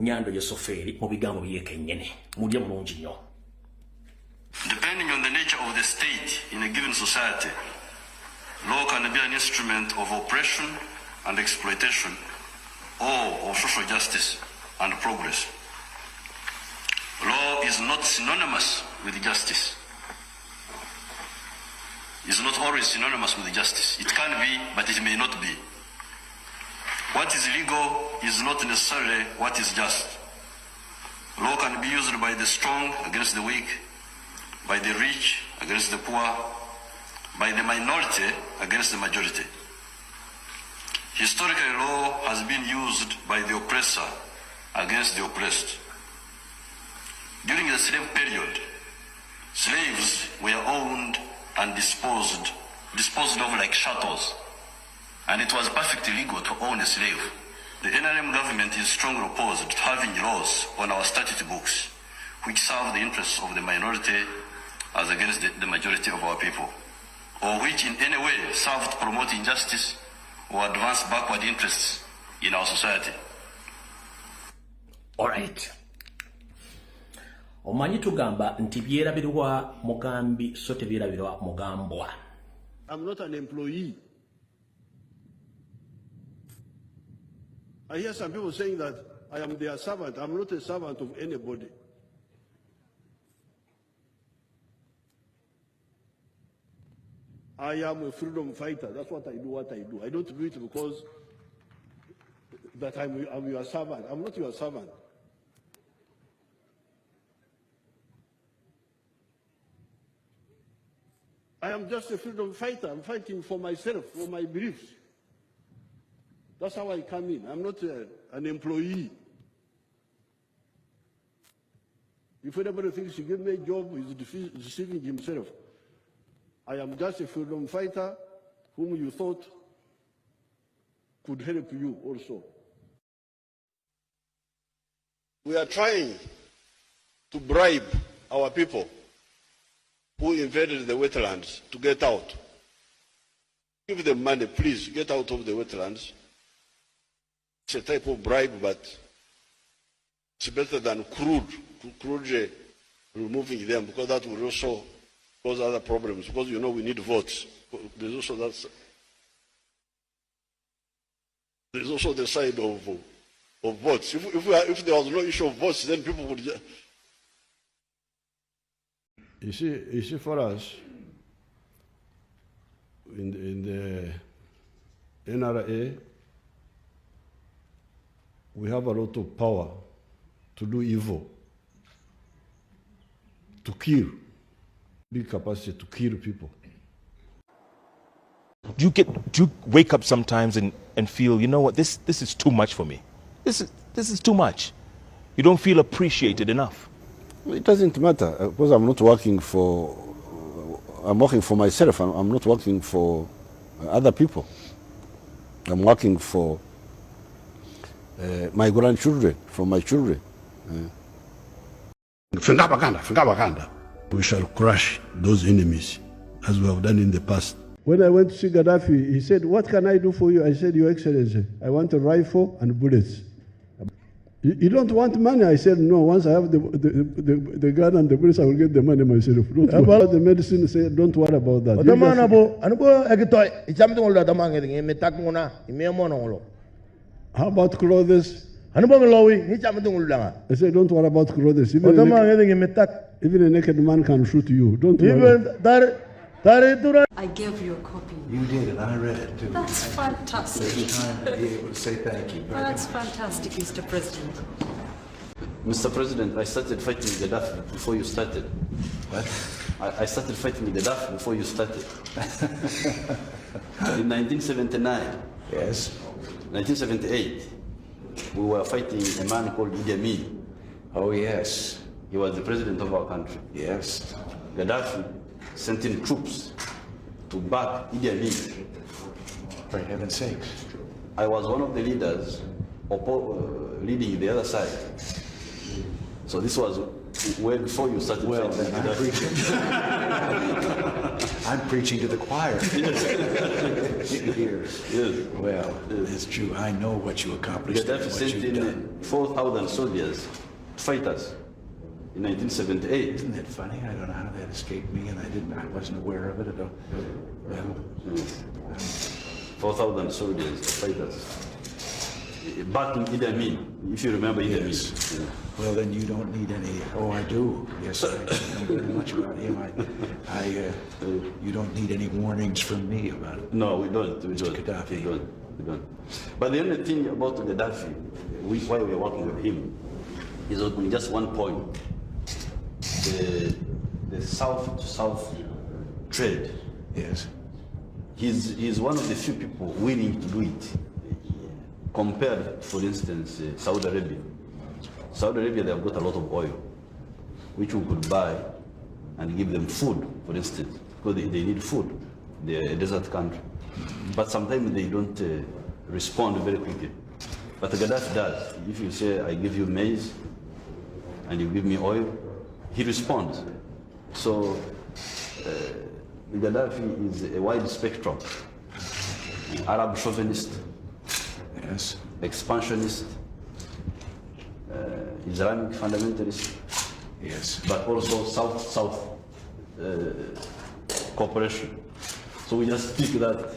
Nyando Yosoferi mu bigambo byekennyene mulya mulungi nnyo. Depending on the nature of the state in a given society, law can be an instrument of oppression and exploitation, or of social justice and progress. Law is not synonymous with justice. It's not always synonymous with justice. It can be, but it may not be. What is legal is not necessarily what is just. Law can be used by the strong against the weak, by the rich against the poor, by the minority against the majority. Historically, law has been used by the oppressor against the oppressed. During the slave period, slaves were owned and disposed of like chattels, and it was perfectly legal to own a slave. The NRM government is strongly opposed to having laws on our statute books which serve the interests of the minority as against the majority of our people, or which in any way serve to promote injustice or advance backward interests in our society. All right. Omanyi tugamba nti byerabirwa mugambi so tebyerabirwa mugambwa. I'm not an employee. I hear some people saying that I am their servant. I'm not a servant of anybody. I am a freedom fighter. That's what I do. I don't do it because that I'm your servant. I'm not your servant. I am just a freedom fighter. I'm fighting for myself, for my beliefs. That's how I come in. I'm not an employee. If anybody thinks he gave me a job, he's deceiving himself. I am just a freedom fighter whom you thought could help you also. We are trying to bribe our people who invaded the wetlands to get out. Give them money, please, get out of the wetlands. It's a type of bribe, but it's better than crude removing them, because that will also cause other problems, because you know we need votes. There's also the side of votes. If there was no issue of votes, then people would just... You see, for us, in the NRA, we have a lot of power to do evil, to kill, big capacity to kill people. Do you wake up sometimes and feel, you know what, this is too much for me? This is too much. You don't feel appreciated enough. It doesn't matter, because I'm not working for, I'm working for myself. I'm not working for other people. I'm working for my grandchildren, for my children. We shall crush those enemies, as we have done in the past. When I went to see Ghadaffi, he said, "What can I do for you?" I said, "Your Excellency, I want a rifle and bullets." You don't want money? I said, "No, once I have the gun and the bullets, I will get the money myself." Don't about the medicine, say, don't worry about that. How about clothes? I said, don't worry about clothes. Even a naked man can shoot you. Don't worry. I gave you a copy. You did, and I read it too. That's fantastic. It's time to be able to say thank you. That's fantastic, Mr. President. Mr. President, I started fighting Ghadaffi before you started. What? I started fighting Ghadaffi before you started. In 1979. Yes. 1978, we were fighting a man called Idi Amin. Oh, yes. He was the president of our country. Yes. Ghadaffi sent in troops to back Idi Amin. For heaven's sakes. I was one of the leaders leading the other side. So this was Well, before you started Well, fighting then I'm Gaddafi. preaching. I'm preaching to the choir. Here. Yes. Well, it's true. I know what you accomplished and Gaddafi what sent you've done. in 4,000 soldiers, fighters, in 1978. Isn't that funny? I don't know how that escaped me, and I wasn't aware of it at all. Well, 4,000 soldiers, fighters. Battling Idi Amin, if you remember Idi Amin. yes. Yeah. Well, then you don't need any. Oh, I do. Yes, I know very much about him. You don't need any warnings from me about it. No, we don't. We don't. Ghadaffi. We don't. But the only thing about Gaddafi, why we are working with him, is on just one point. The south-to-south trade. Yes. He's one of the few people willing to do it. Compared, for instance, Saudi Arabia. Saudi Arabia, they have got a lot of oil, which we could buy and give them food, for instance, because they need food. They're a desert country. But sometimes they don't respond very quickly. But Gaddafi does. If you say, I give you maize and you give me oil, he responds. So Gaddafi is a wide spectrum. Arab chauvinist, Yes. expansionist, Islamic fundamentalist, Yes. but also South-South cooperation. So we just speak that.